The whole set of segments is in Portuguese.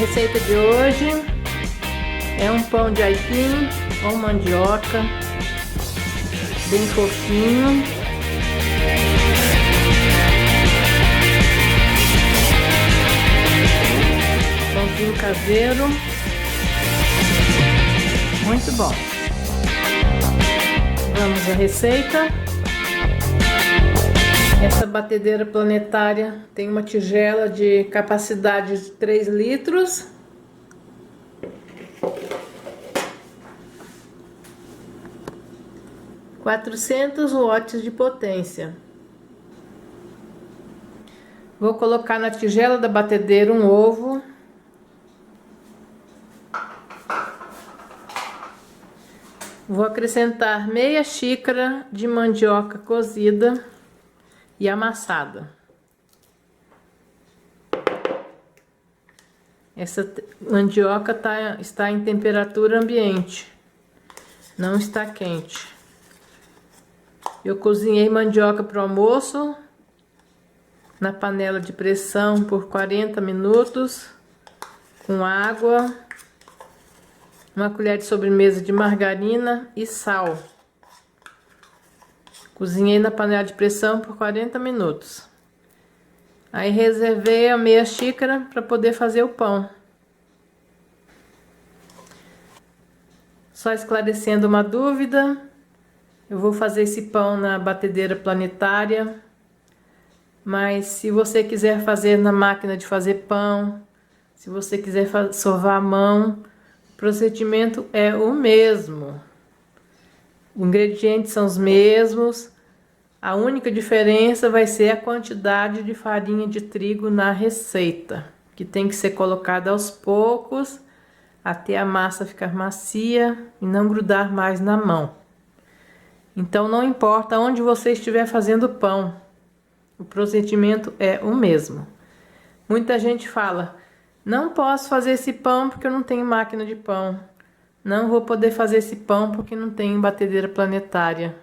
receita de hoje é um pão de aipim com mandioca, bem fofinho. Pãozinho caseiro, muito bom. Vamos à receita. Essa batedeira planetária tem uma tigela de capacidade de 3 litros. (400 watts de potência). Vou colocar na tigela da batedeira um ovo. Vou acrescentar meia xícara de mandioca cozida e amassada. Essa mandioca está em temperatura ambiente, não está quente. Eu cozinhei mandioca para o almoço na panela de pressão por 40 minutos com água, uma colher de sobremesa de margarina e sal. Cozinhei na panela de pressão por 40 minutos. Aí reservei a meia xícara para poder fazer o pão. Só esclarecendo uma dúvida, eu vou fazer esse pão na batedeira planetária, mas se você quiser fazer na máquina de fazer pão, se você quiser sovar à mão, o procedimento é o mesmo. Os ingredientes são os mesmos, a única diferença vai ser a quantidade de farinha de trigo na receita, que tem que ser colocada aos poucos, até a massa ficar macia e não grudar mais na mão. Então não importa onde você estiver fazendo pão, o procedimento é o mesmo. Muita gente fala, não posso fazer esse pão porque eu não tenho máquina de pão. Não vou poder fazer esse pão porque não tenho batedeira planetária.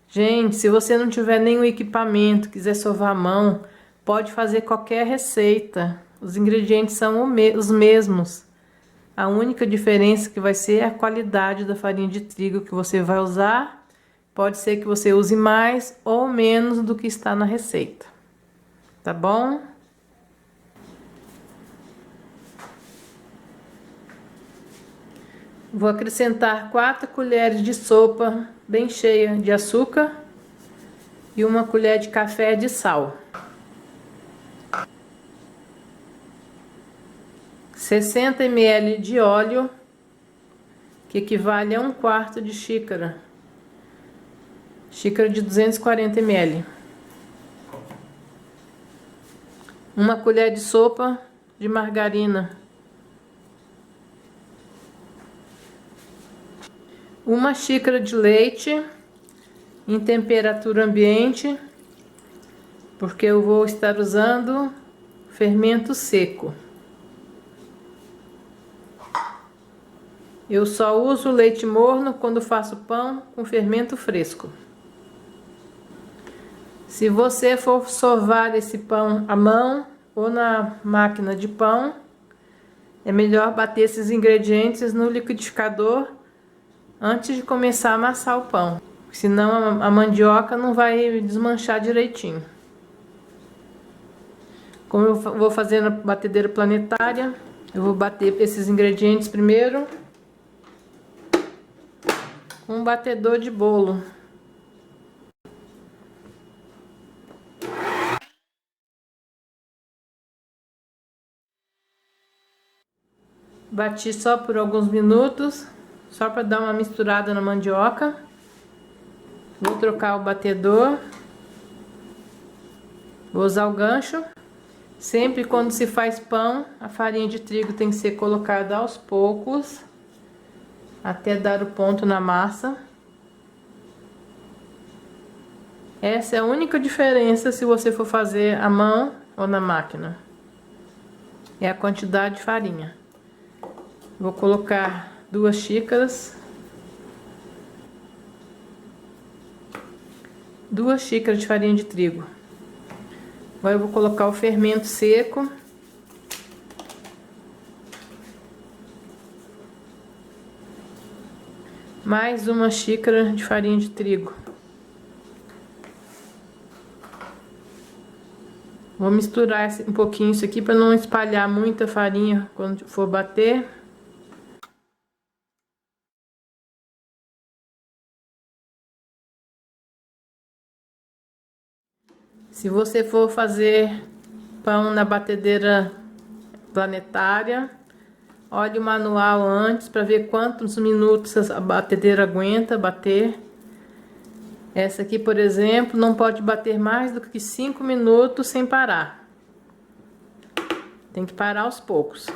Gente, se você não tiver nenhum equipamento, quiser sovar a mão, pode fazer qualquer receita. Os ingredientes são os mesmos. A única diferença que vai ser a qualidade da farinha de trigo que você vai usar. Pode ser que você use mais ou menos do que está na receita. Tá bom? Vou acrescentar 4 colheres de sopa bem cheia de açúcar e 1 colher de café de sal. 60 ml de óleo, que equivale a 1/4 de xícara. Xícara de 240 ml. 1 colher de sopa de margarina. 1 xícara de leite em temperatura ambiente, porque eu vou estar usando fermento seco. Eu só uso leite morno quando faço pão com fermento fresco. Se você for sovar esse pão à mão ou na máquina de pão, é melhor bater esses ingredientes no liquidificador antes de começar a amassar o pão, senão a mandioca não vai desmanchar direitinho. Como eu vou fazer na batedeira planetária, eu vou bater esses ingredientes primeiro com um batedor de bolo. Bati só por alguns minutos, só para dar uma misturada na mandioca. Vou trocar o batedor. Vou usar o gancho. Sempre quando se faz pão, a farinha de trigo tem que ser colocada aos poucos, até dar o ponto na massa. Essa é a única diferença se você for fazer à mão ou na máquina. É a quantidade de farinha. Vou colocar 2 xícaras. 2 xícaras de farinha de trigo. Agora eu vou colocar o fermento seco. mais uma xícara de farinha de trigo. Vou misturar um pouquinho isso aqui para não espalhar muita farinha quando for bater. Se você for fazer pão na batedeira planetária, olhe o manual antes para ver quantos minutos a batedeira aguenta bater. Essa aqui, por exemplo, não pode bater mais do que 5 minutos sem parar. Tem que parar aos poucos.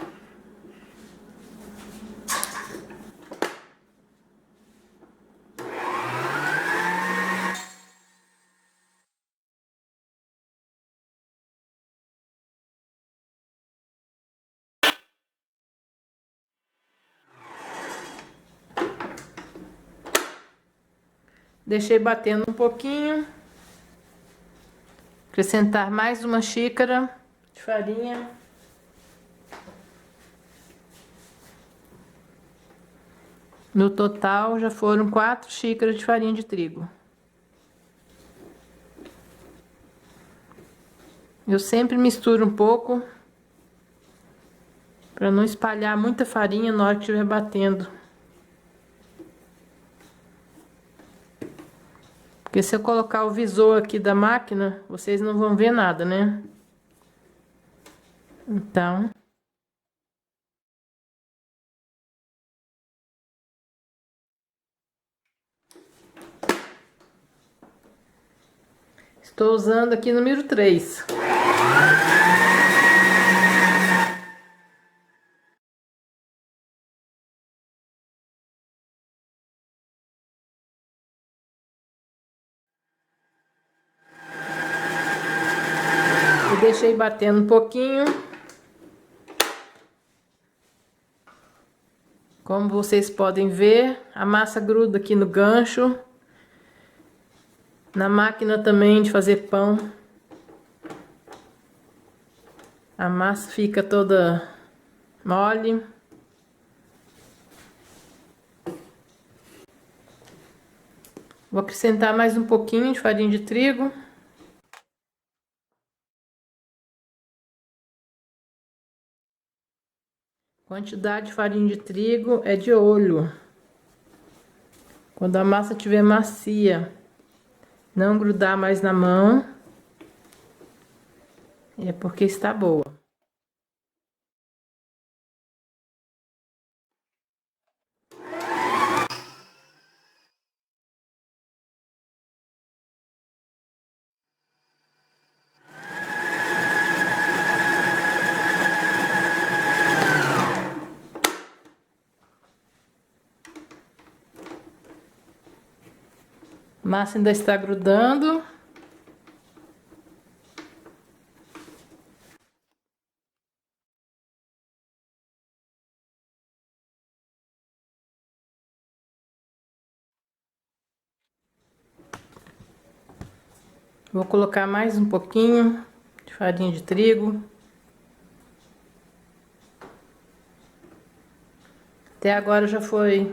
Deixei batendo um pouquinho. Acrescentar mais uma xícara de farinha. No total já foram 4 xícaras de farinha de trigo. Eu sempre misturo um pouco para não espalhar muita farinha na hora que estiver batendo. Porque se eu colocar o visor aqui da máquina, vocês não vão ver nada, né? Então, estou usando aqui número 3. E deixei batendo um pouquinho. Como vocês podem ver, a massa gruda aqui no gancho. Na máquina também de fazer pão. A massa fica toda mole. Vou acrescentar mais um pouquinho de farinha de trigo. Quantidade de farinha de trigo é de olho. Quando a massa estiver macia, não grudar mais na mão, é porque está boa. A massa ainda está grudando. Vou colocar mais um pouquinho de farinha de trigo. Até agora já foi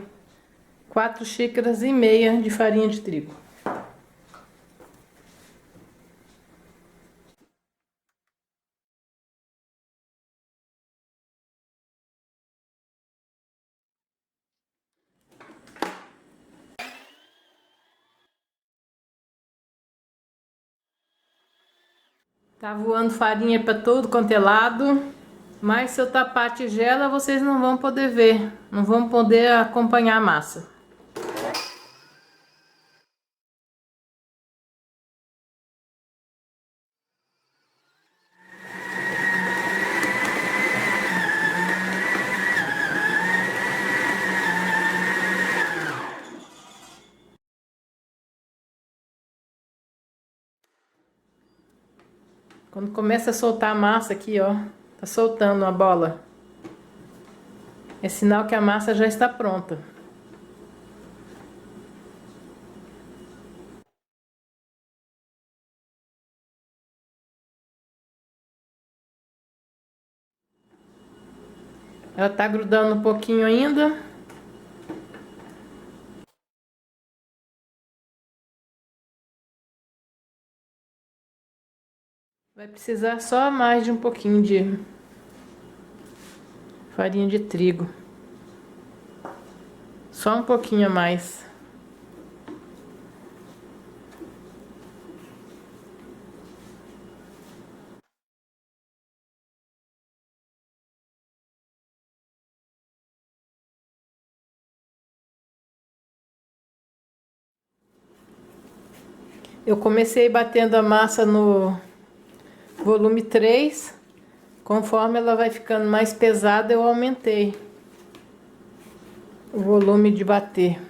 4 xícaras e meia de farinha de trigo. Tá voando farinha para todo quanto é lado, mas se eu tapar a tigela, vocês não vão poder ver, não vão poder acompanhar a massa. Quando começa a soltar a massa aqui, ó, tá soltando a bola. É sinal que a massa já está pronta. Ela tá grudando um pouquinho ainda. Vai precisar só mais de um pouquinho de farinha de trigo. Só um pouquinho a mais. Eu comecei batendo a massa no volume 3. Conforme ela vai ficando mais pesada, eu aumentei o volume de bater.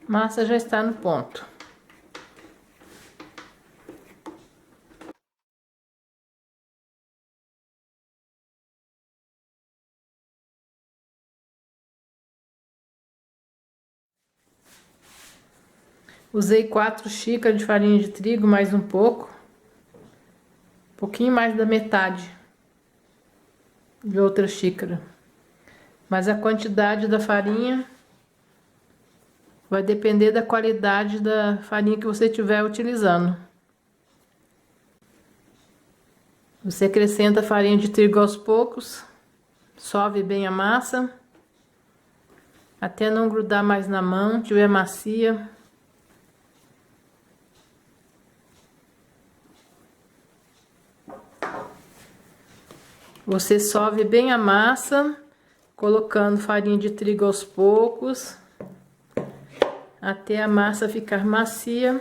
Massa já está no ponto. Usei 4 xícaras de farinha de trigo, mais um pouco. Um pouquinho mais da metade de outra xícara. Mas a quantidade da farinha vai depender da qualidade da farinha que você estiver utilizando. Você acrescenta a farinha de trigo aos poucos, sove bem a massa, até não grudar mais na mão, tiver macia. Você sove bem a massa, colocando farinha de trigo aos poucos, até a massa ficar macia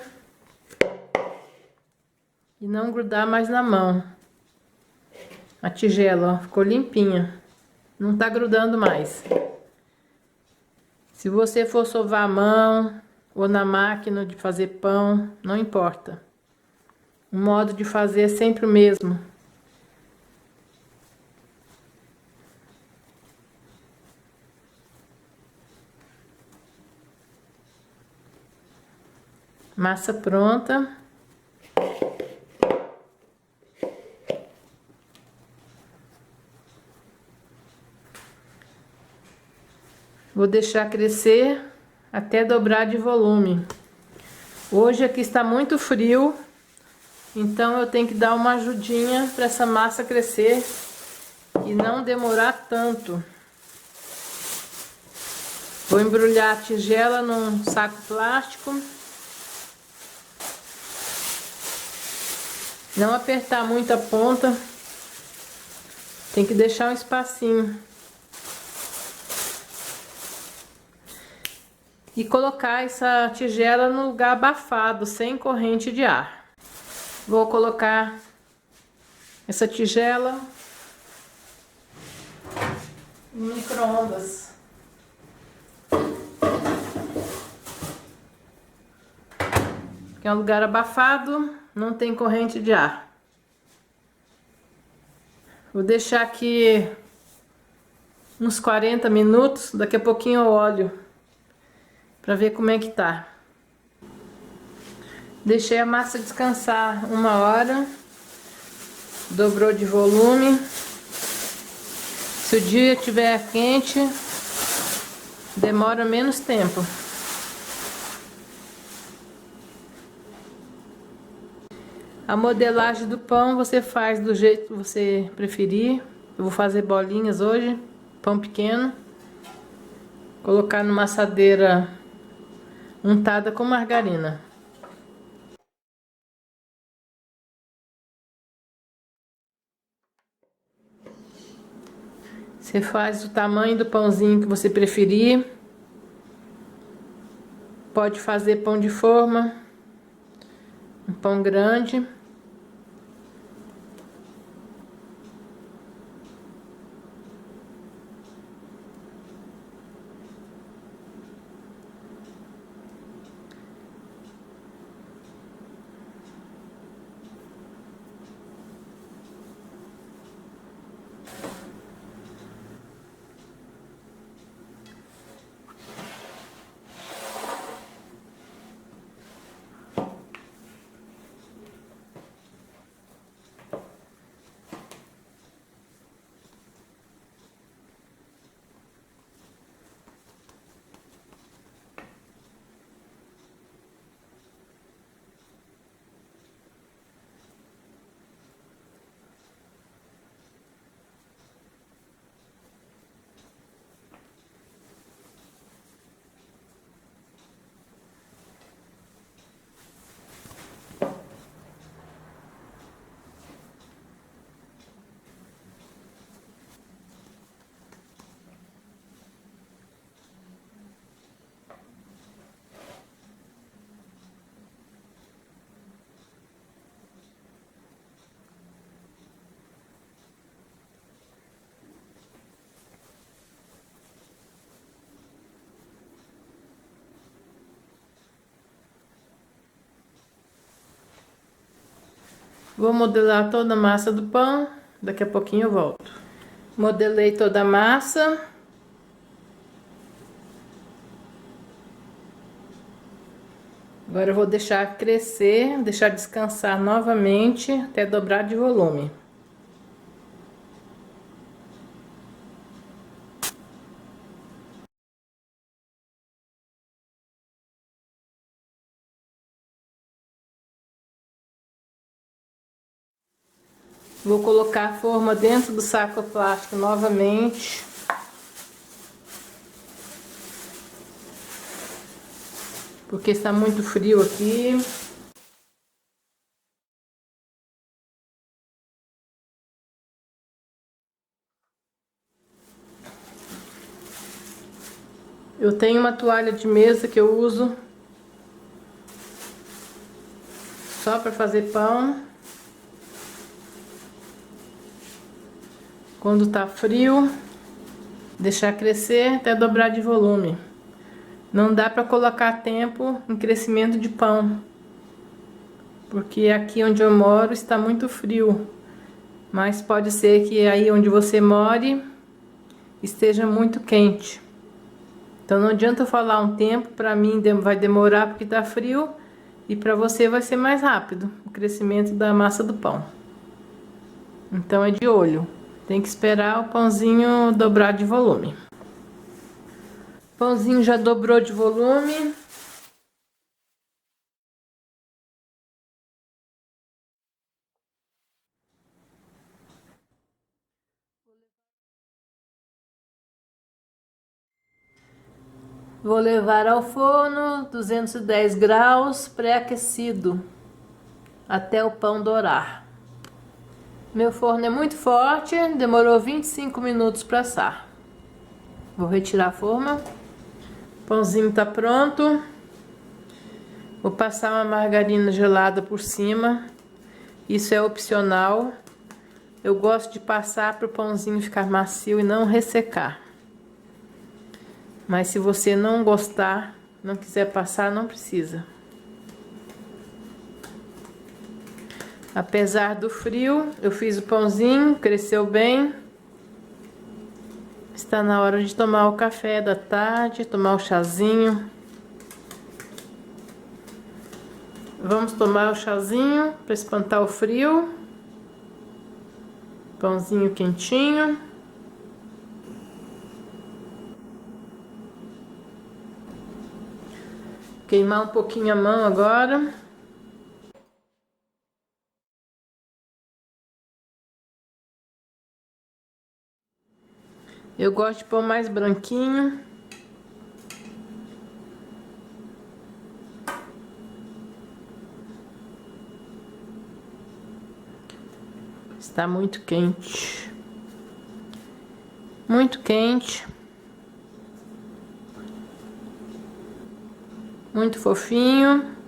e não grudar mais na mão. A tigela, ó, ficou limpinha, não tá grudando mais. Se você for sovar a mão ou na máquina de fazer pão, não importa. O modo de fazer é sempre o mesmo. Massa pronta. Vou deixar crescer até dobrar de volume. Hoje aqui está muito frio, então eu tenho que dar uma ajudinha para essa massa crescer e não demorar tanto. Vou embrulhar a tigela num saco plástico. Não apertar muito a ponta. Tem que deixar um espacinho. E colocar essa tigela no lugar abafado, sem corrente de ar. Vou colocar essa tigela no micro-ondas. Que é um lugar abafado, não tem corrente de ar. Vou deixar aqui uns 40 minutos, daqui a pouquinho eu olho para ver como é que tá. Deixei a massa descansar 1 hora, dobrou de volume. Se o dia estiver quente, demora menos tempo. A modelagem do pão você faz do jeito que você preferir. Eu vou fazer bolinhas hoje, pão pequeno. Colocar numa assadeira untada com margarina. Você faz o tamanho do pãozinho que você preferir. Pode fazer pão de forma, um pão grande. Vou modelar toda a massa do pão, daqui a pouquinho eu volto. Modelei toda a massa. Agora eu vou deixar crescer, deixar descansar novamente até dobrar de volume. Vou colocar a forma dentro do saco plástico novamente. Porque está muito frio aqui. Eu tenho uma toalha de mesa que eu uso só para fazer pão. Quando tá frio, deixar crescer até dobrar de volume. Não dá para colocar tempo em crescimento de pão, porque aqui onde eu moro está muito frio. Mas pode ser que aí onde você more esteja muito quente. Então não adianta eu falar um tempo, para mim vai demorar porque tá frio e para você vai ser mais rápido o crescimento da massa do pão. Então é de olho, tem que esperar o pãozinho dobrar de volume. O pãozinho já dobrou de volume. Vou levar ao forno 210 graus pré-aquecido até o pão dourar. Meu forno é muito forte, demorou 25 minutos para assar. Vou retirar a forma. O pãozinho tá pronto. Vou passar uma margarina gelada por cima. Isso é opcional. Eu gosto de passar para o pãozinho ficar macio e não ressecar. Mas se você não gostar, não quiser passar, não precisa. Apesar do frio, eu fiz o pãozinho, cresceu bem. Está na hora de tomar o café da tarde, tomar o chazinho. Vamos tomar o chazinho para espantar o frio. Pãozinho quentinho. Queimar um pouquinho a mão agora. Eu gosto de pão mais branquinho. Está muito quente. Muito quente. Muito fofinho.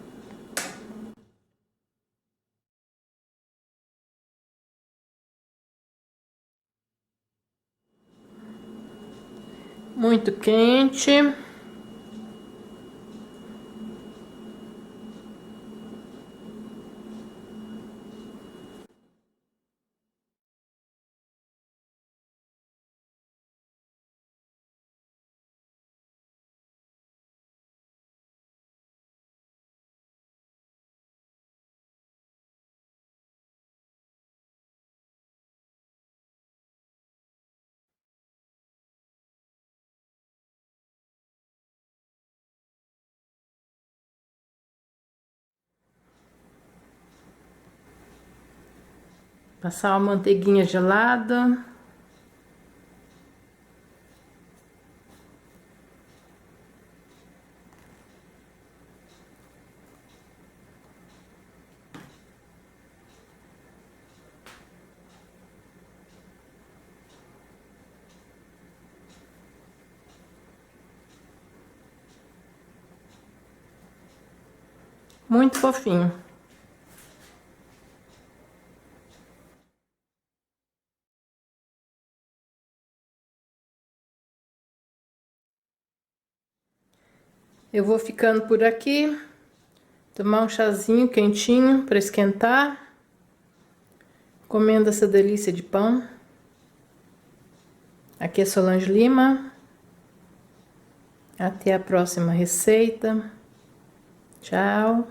Muito quente. Passar uma manteiguinha gelada. Muito fofinho. Eu vou ficando por aqui. Tomar um chazinho quentinho para esquentar. comendo essa delícia de pão. Aqui é Solange Lima. Até a próxima receita. Tchau.